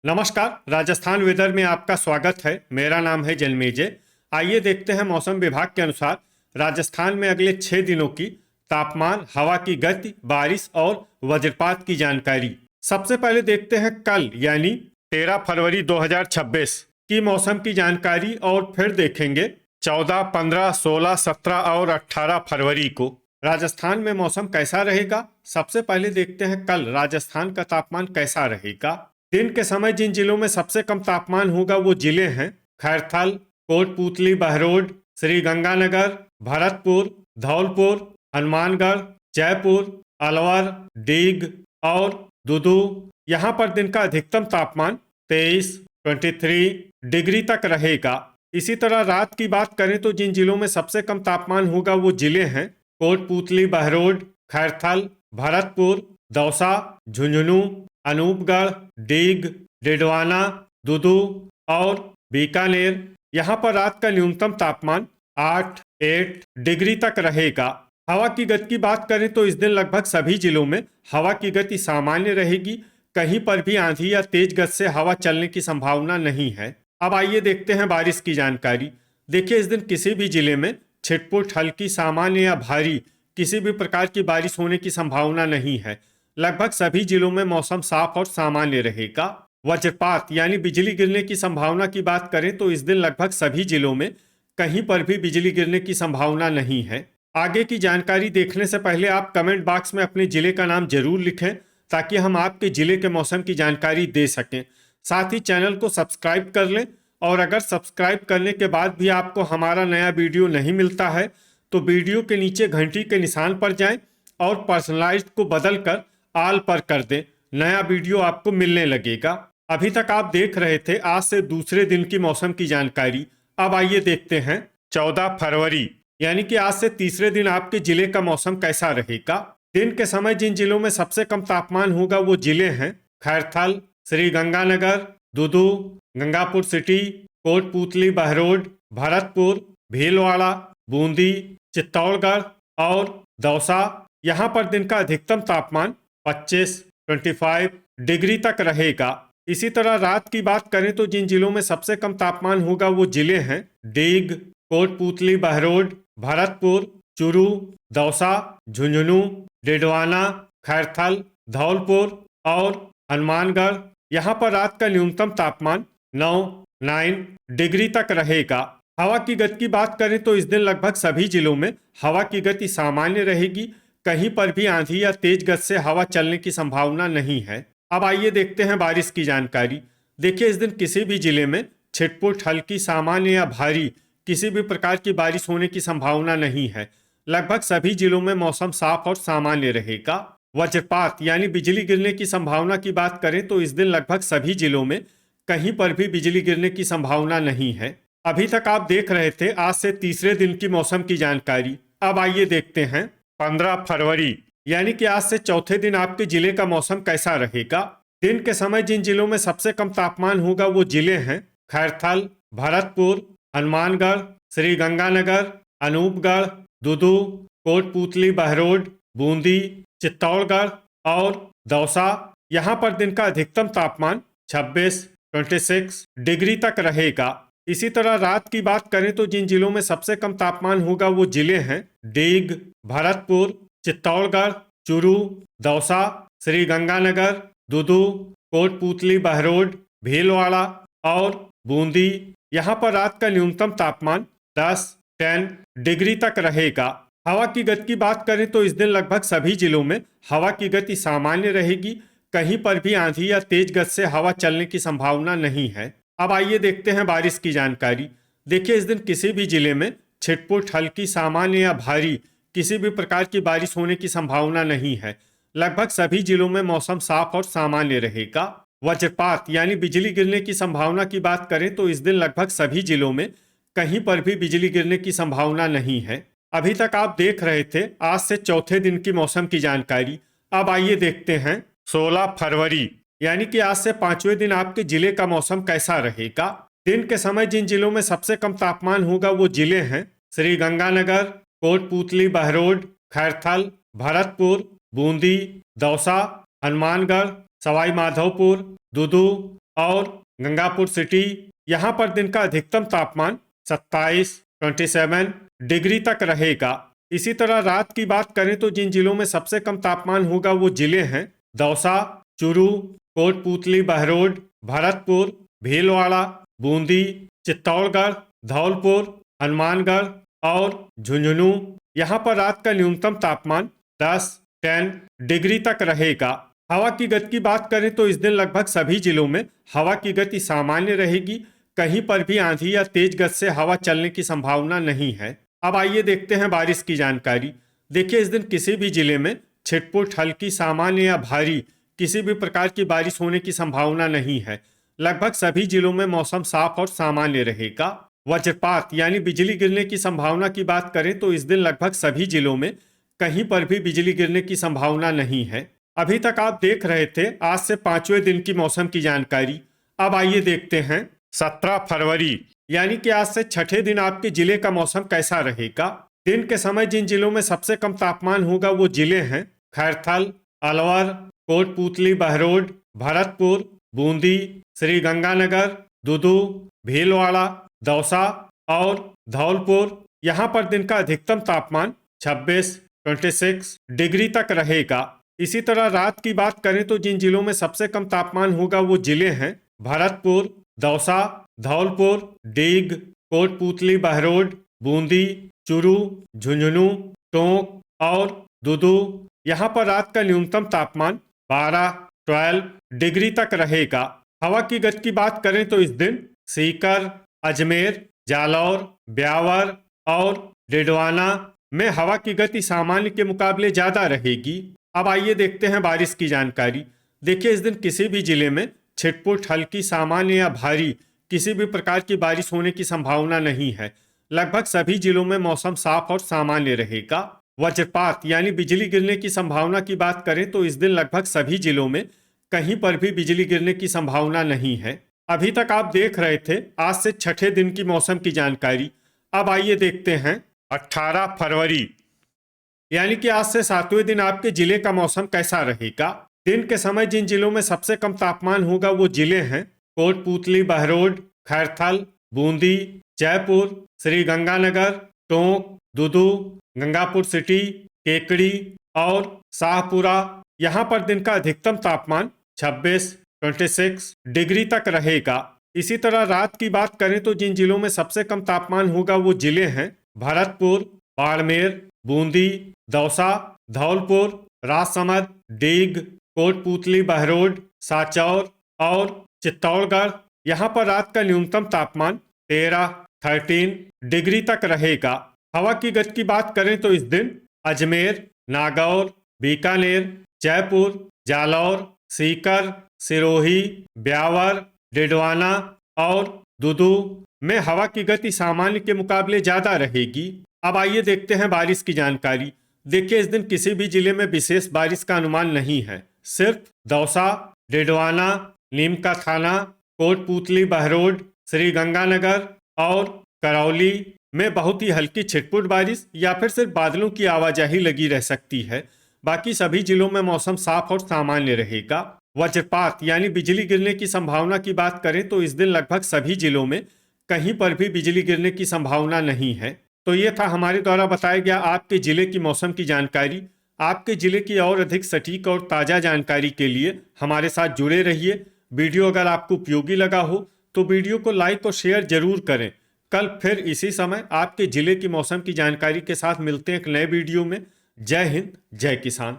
नमस्कार। राजस्थान वेदर में आपका स्वागत है। मेरा नाम है जन्मेजय। आइए देखते हैं मौसम विभाग के अनुसार राजस्थान में अगले 6 दिनों की तापमान, हवा की गति, बारिश और वज्रपात की जानकारी। सबसे पहले देखते हैं कल यानी 13 फरवरी 2026 की मौसम की जानकारी और फिर देखेंगे 14, 15, 16, 17 और 18 फरवरी को राजस्थान में मौसम कैसा रहेगा। सबसे पहले देखते हैं कल राजस्थान का तापमान कैसा रहेगा। दिन के समय जिन जिलों में सबसे कम तापमान होगा वो जिले हैं खैरथल, कोटपूतली, बहरोड, श्री गंगानगर, भरतपुर, धौलपुर, हनुमानगढ़, जयपुर, अलवर, डीग और दुदू। यहाँ पर दिन का अधिकतम तापमान 23 डिग्री तक रहेगा। इसी तरह रात की बात करें तो जिन जिलों में सबसे कम तापमान होगा वो जिले हैं कोटपूतली, बहरोड, खैरथल, भरतपुर, दौसा, झुंझुनू, अनूपगढ़, डीग, डिडवाना, दुदू और बीकानेर। यहाँ पर रात का न्यूनतम तापमान 8 डिग्री तक रहेगा। हवा की गति की बात करें तो इस दिन लगभग सभी जिलों में हवा की गति सामान्य रहेगी। कहीं पर भी आंधी या तेज गति से हवा चलने की संभावना नहीं है। अब आइए देखते हैं बारिश की जानकारी। देखिए, इस दिन किसी भी जिले में छिटपुट, हल्की, सामान्य या भारी किसी भी प्रकार की बारिश होने की संभावना नहीं है। लगभग सभी जिलों में मौसम साफ और सामान्य रहेगा। वज्रपात यानी बिजली गिरने की संभावना की बात करें तो इस दिन लगभग सभी जिलों में कहीं पर भी बिजली गिरने की संभावना नहीं है। आगे की जानकारी देखने से पहले आप कमेंट बॉक्स में अपने जिले का नाम जरूर लिखें ताकि हम आपके जिले के मौसम की जानकारी दे सकें। साथ ही चैनल को सब्सक्राइब कर लें और अगर सब्सक्राइब करने के बाद भी आपको हमारा नया वीडियो नहीं मिलता है तो वीडियो के नीचे घंटी के निशान पर जाएं और पर्सनलाइज्ड को बदलकर आल पर कर दें। नया वीडियो आपको मिलने लगेगा। अभी तक आप देख रहे थे आज से दूसरे दिन की मौसम की जानकारी। अब आइए देखते हैं 14 फरवरी यानी कि आज से तीसरे दिन आपके जिले का मौसम कैसा रहेगा। दिन के समय जिन जिलों में सबसे कम तापमान होगा वो जिले हैं खैरथल, श्री गंगानगर, दुदू, गंगापुर सिटी, कोटपूतली, बहरोड, भरतपुर, भीलवाड़ा, बूंदी, चित्तौड़गढ़ और दौसा। यहाँ पर दिन का अधिकतम तापमान 25 डिग्री तक रहेगा। इसी तरह रात की बात करें तो जिन जिलों में सबसे कम तापमान होगा वो जिले हैं डीग, कोटपूतली, बहरोड, भरतपुर, चूरू, दौसा, झुंझुनू, डिडवाना, खैरथल, धौलपुर और हनुमानगढ़। यहाँ पर रात का न्यूनतम तापमान 9 डिग्री तक रहेगा। हवा की गति की बात करें तो इस दिन लगभग सभी जिलों में हवा की गति सामान्य रहेगी। कहीं पर भी आंधी या तेज गति से हवा चलने की संभावना नहीं है। अब आइए देखते हैं बारिश की जानकारी। देखिए, इस दिन किसी भी जिले में छिटपुट, हल्की, सामान्य या भारी किसी भी प्रकार की बारिश होने की संभावना नहीं है। लगभग सभी जिलों में मौसम साफ और सामान्य रहेगा। वज्रपात यानी बिजली गिरने की संभावना की बात करें तो इस दिन लगभग सभी जिलों में कहीं पर भी बिजली गिरने की संभावना नहीं है। अभी तक आप देख रहे थे आज से तीसरे दिन की मौसम की जानकारी। अब आइए देखते हैं 15 फरवरी यानी कि आज से चौथे दिन आपके जिले का मौसम कैसा रहेगा। दिन के समय जिन जिलों में सबसे कम तापमान होगा वो जिले हैं खैरथल, भरतपुर, हनुमानगढ़, श्री गंगानगर, अनूपगढ़, दुदू, कोटपूतली, बहरोड, बूंदी, चित्तौड़गढ़ और दौसा। यहाँ पर दिन का अधिकतम तापमान 26 डिग्री तक रहेगा। इसी तरह रात की बात करें तो जिन जिलों में सबसे कम तापमान होगा वो जिले हैं डीग, भरतपुर, चित्तौड़गढ़, चूरू, दौसा, श्री गंगानगर, दुदू, कोटपूतली, बहरोड, भीलवाड़ा और बूंदी। यहाँ पर रात का न्यूनतम तापमान 10 डिग्री तक रहेगा। हवा की गति की बात करें तो इस दिन लगभग सभी जिलों में हवा की गति सामान्य रहेगी। कहीं पर भी आंधी या तेज गति से हवा चलने की संभावना नहीं है। अब आइए देखते हैं बारिश की जानकारी। देखिए, इस दिन किसी भी जिले में छिटपुट, हल्की, सामान्य या भारी किसी भी प्रकार की बारिश होने की संभावना नहीं है। लगभग सभी जिलों में मौसम साफ और सामान्य रहेगा। वज्रपात यानी बिजली गिरने की संभावना की बात करें तो इस दिन लगभग सभी जिलों में कहीं पर भी बिजली गिरने की संभावना नहीं है। अभी तक आप देख रहे थे आज से चौथे दिन की मौसम की जानकारी। अब आइए देखते हैं 16 फरवरी यानी कि आज से पांचवें दिन आपके जिले का मौसम कैसा रहेगा। दिन के समय जिन जिलों में सबसे कम तापमान होगा वो जिले हैं श्री गंगानगर, कोटपूतली, बहरोड, खैरथल, भरतपुर, बूंदी, दौसा, हनुमानगढ़, सवाई माधोपुर, दुदू और गंगापुर सिटी, यहाँ पर दिन का अधिकतम तापमान 27 डिग्री तक रहेगा। इसी तरह रात की बात करें तो जिन जिलों में सबसे कम तापमान होगा वो जिले हैं दौसा, चूरू, कोटपूतली, बहरोड, भरतपुर, भीलवाड़ा, बूंदी, चित्तौड़गढ़, धौलपुर, हनुमानगढ़ और झुंझुनू। यहाँ पर रात का न्यूनतम तापमान 10 डिग्री तक रहेगा। हवा की गति की बात करें तो इस दिन लगभग सभी जिलों में हवा की गति सामान्य रहेगी। कहीं पर भी आंधी या तेज गति से हवा चलने की संभावना नहीं है। अब आइए देखते हैं बारिश की जानकारी। देखिए, इस दिन किसी भी जिले में छिटपुट, हल्की, सामान्य या भारी किसी भी प्रकार की बारिश होने की संभावना नहीं है। लगभग सभी जिलों में मौसम साफ और सामान्य रहेगा। वज्रपात यानी बिजली गिरने की संभावना की बात करें तो इस दिन लगभग सभी जिलों में कहीं पर भी बिजली गिरने की संभावना नहीं है। अभी तक आप देख रहे थे आज से 5वें दिन की मौसम की जानकारी। अब आइए देखते हैं 17 फरवरी यानी कि आज से 6ठे दिन आपके जिले का मौसम कैसा रहेगा। दिन के समय जिन जिलों में सबसे कम तापमान होगा वो जिले हैं खैरथल, अलवर, कोटपूतली, बहरोड, भरतपुर, बूंदी, श्री गंगानगर, दुदू, भीलवाड़ा, दौसा और धौलपुर। यहाँ पर दिन का अधिकतम तापमान 26 डिग्री तक रहेगा। इसी तरह रात की बात करें तो जिन जिलों में सबसे कम तापमान होगा वो जिले हैं भरतपुर, दौसा, धौलपुर, डीग, कोटपूतली, बहरोड, बूंदी, चूरू, झुंझुनू, टोंक और दुदू। यहाँ पर रात का न्यूनतम तापमान 12 डिग्री तक रहेगा। हवा की गति की बात करें तो इस दिन सीकर, अजमेर, जालौर, ब्यावर और डिडवाना में हवा की गति सामान्य के मुकाबले ज्यादा रहेगी। अब आइए देखते हैं बारिश की जानकारी। देखिए, इस दिन किसी भी जिले में छिटपुट, हल्की, सामान्य या भारी किसी भी प्रकार की बारिश होने की संभावना नहीं है। लगभग सभी जिलों में मौसम साफ और सामान्य रहेगा। वज्रपात यानी बिजली गिरने की संभावना की बात करें तो इस दिन लगभग सभी जिलों में कहीं पर भी बिजली गिरने की संभावना नहीं है। अभी तक आप देख रहे थे आज से 6ठे दिन की मौसम की जानकारी। अब आइए देखते हैं 18 फरवरी यानी कि आज से 7वें दिन आपके जिले का मौसम कैसा रहेगा। दिन के समय जिन जिलों में सबसे कम तापमान होगा वो जिले हैं कोटपूतली, बहरोड, खैरथल, बूंदी, जयपुर, श्री गंगानगर, टोंक, दुदू, गंगापुर सिटी, केकड़ी और शाहपुरा। यहाँ पर दिन का अधिकतम तापमान 26 डिग्री तक रहेगा। इसी तरह रात की बात करें तो जिन जिलों में सबसे कम तापमान होगा वो जिले हैं भरतपुर, बाड़मेर, बूंदी, दौसा, धौलपुर, राजसमंद, डीग, कोटपूतली, बहरोड, साचौर और चित्तौड़गढ़। यहाँ पर रात का न्यूनतम तापमान 13 डिग्री तक रहेगा। हवा की गति की बात करें तो इस दिन अजमेर, नागौर, बीकानेर, जयपुर, जालौर, सीकर, सिरोही, ब्यावर, डिडवाना और दुदू में हवा की गति सामान्य के मुकाबले ज्यादा रहेगी। अब आइए देखते हैं बारिश की जानकारी। देखिए, इस दिन किसी भी जिले में विशेष बारिश का अनुमान नहीं है। सिर्फ दौसा, डिडवाना, नीमका थाना, कोटपूतली, बहरोड, श्री गंगानगर और करौली में बहुत ही हल्की छिटपुट बारिश या फिर सिर्फ बादलों की आवाजाही लगी रह सकती है। बाकी सभी जिलों में मौसम साफ और सामान्य रहेगा। वज्रपात यानी बिजली गिरने की संभावना की बात करें तो इस दिन लगभग सभी जिलों में कहीं पर भी बिजली गिरने की संभावना नहीं है। तो ये था हमारे द्वारा बताया गया आपके जिले की मौसम की जानकारी। आपके जिले की और अधिक सटीक और ताज़ा जानकारी के लिए हमारे साथ जुड़े रहिए। वीडियो अगर आपको उपयोगी लगा हो तो वीडियो को लाइक और शेयर जरूर करें। कल फिर इसी समय आपके जिले की मौसम की जानकारी के साथ मिलते हैं एक नए वीडियो में। जय हिंद, जय किसान।